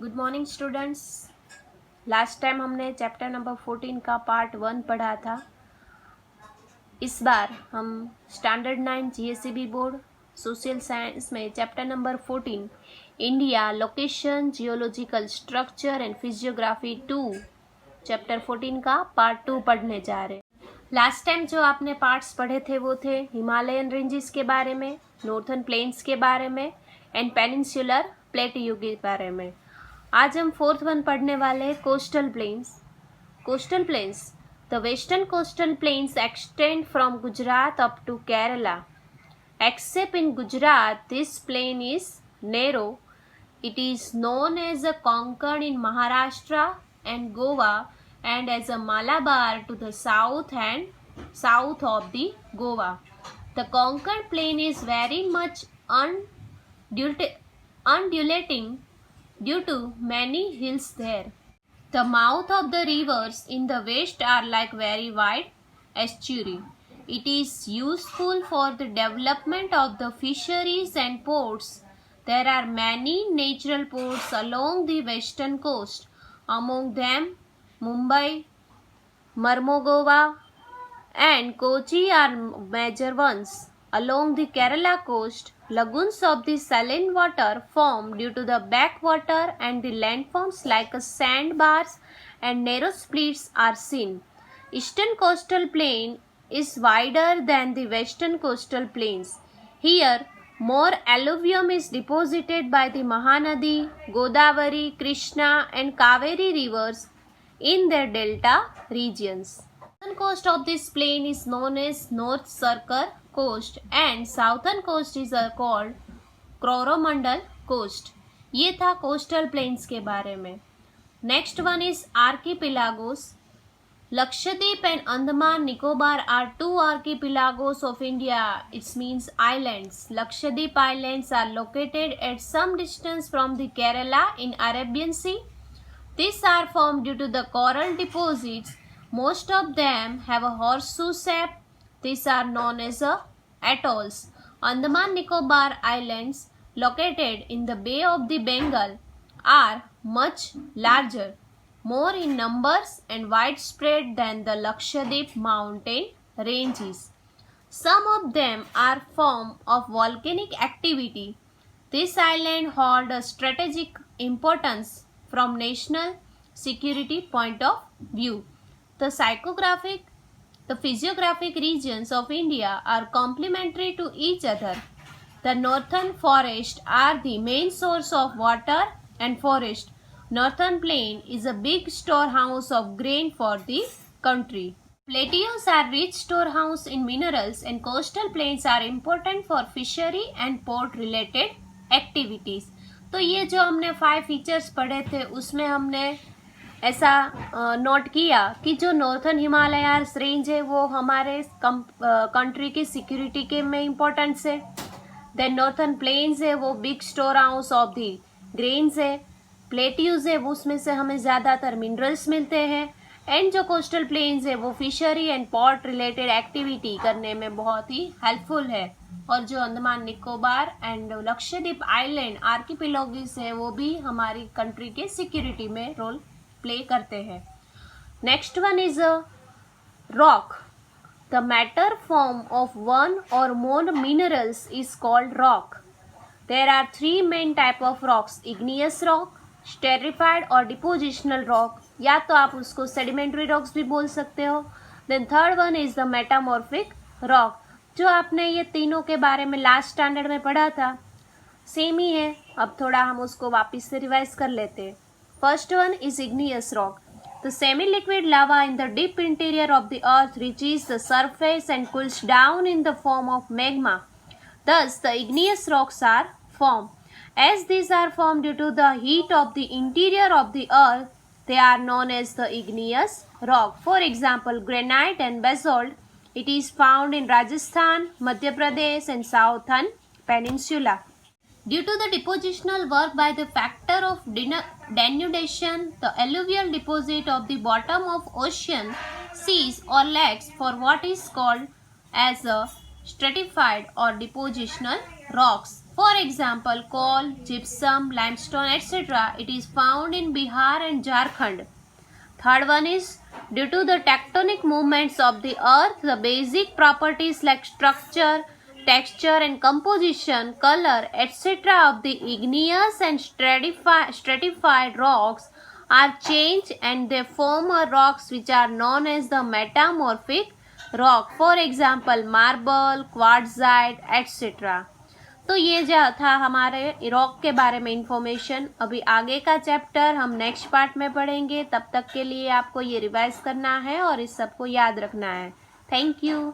Good morning students. Last time हमने chapter number 14 का part 1 पढ़ा था। इस बार हम स्टैंडर्ड 9 जीएसईबी बोर्ड सोशल साइंस में chapter number 14 India location geological structure and physiography 2 chapter 14 का पार्ट 2 पढ़ने जा रहे हैं। लास्ट टाइम जो आपने पार्ट्स पढ़े थे वो थे हिमालयन रेंजेस के बारे में, नॉर्थर्न प्लेन्स के बारे में एंड पेनिनसुलर प्लेटियो के बारे में। आज हम फोर्थ वन पढ़ने वाले हैं coastal plains. Coastal plains, the western coastal plains extend from Gujarat up to Kerala. Except in Gujarat, this plain is narrow. It is known as a Konkan in Maharashtra and Goa and as a Malabar to the south and south of the Goa. The Konkan plain is very much undulating due to many hills there. The mouth of the rivers in the west are like very wide estuary. It is useful for the development of the fisheries and ports. There are many natural ports along the western coast. Among them, Mumbai, Mormugao, and Kochi are major ones. Along the Kerala coast, lagoons of the saline water form due to the backwater and the landforms like sandbars and narrow splits are seen. Eastern coastal plain is wider than the western coastal plains. Here, more alluvium is deposited by the Mahanadi, Godavari, Krishna and Kaveri rivers in their delta regions. Northern coast of this plain is known as North Circle coast and southern coast is called Coromandel coast. ये था coastal planes के बारे में। Next one is archipelagos. Lakshadweep and Andaman Nicobar are two archipelagos of India. It means islands. Lakshadweep Islands are located at some distance from the Kerala in Arabian Sea. These are formed due to the coral deposits. Most of them have a horseshoe shape. These are known as atolls. Andaman Nicobar Islands, located in the Bay of the Bengal, are much larger, more in numbers and widespread than the Lakshadweep mountain ranges. Some of them are form of volcanic activity. This island hold a strategic importance from national security point of view. The physiographic regions of India are complementary to each other. The northern forests are the main source of water and forest. Northern plain is a big storehouse of grain for the country. Plateaus are rich storehouse in minerals and coastal plains are important for fishery and port related activities. तो ये जो हमने 5 features पढ़े थे उसमें हमने ऐसा note किया कि जो नॉर्थर्न हिमालयास रेंज है वो हमारे कंट्री की सिक्योरिटी के में इम्पोर्टेंस है। देन नॉर्थर्न प्लेन्स है वो big store house of the grains है। प्लेट्यूज है वो उसमें से हमें ज़्यादातर मिनरल्स मिलते हैं। एंड जो कोस्टल प्लेन्स है वो fishery and port related activity करने में बहुत ही हेल्पफुल है। और जो अंडमान निकोबार एंड लक्षद्वीप आइलैंड आर्किपेलागोस है वो भी हमारी कंट्री के सिक्योरिटी में रोल प्ले करते हैं। Next one is a rock. The matter form of one or more minerals is called rock. There are 3 main type of rocks, igneous rock, stratified और depositional rock, या तो आप उसको sedimentary rocks भी बोल सकते हो। Then third one is the metamorphic rock. जो आपने ये तीनों के बारे में लास्ट स्टैंडर्ड में पढ़ा था सेम ही है, अब थोड़ा हम उसको वापस से रिवाइज कर लेते हैं। First one is igneous rock. The semi-liquid lava in the deep interior of the earth reaches the surface and cools down in the form of magma. Thus, the igneous rocks are formed. As these are formed due to the heat of the interior of the earth, they are known as the igneous rock. For example, granite and basalt. It is found in Rajasthan, Madhya Pradesh and southern peninsula. Due to the depositional work by the factor of denudation, the alluvial deposit of the bottom of ocean, seas or lakes for what is called as a stratified or depositional rocks. For example, coal, gypsum, limestone, etc. It is found in Bihar and Jharkhand. Third one is due to the tectonic movements of the earth, the basic properties like structure, texture and composition, color, etc. of the igneous and stratified rocks are changed and they form rocks which are known as the metamorphic rock. For example, marble, quartzite, etc. तो ये जो था हमारे rock के बारे में information. अभी आगे का चैप्टर हम नेक्स्ट पार्ट में पढ़ेंगे। तब तक के लिए आपको ये रिवाइज करना है और इस सबको याद रखना है। Thank you.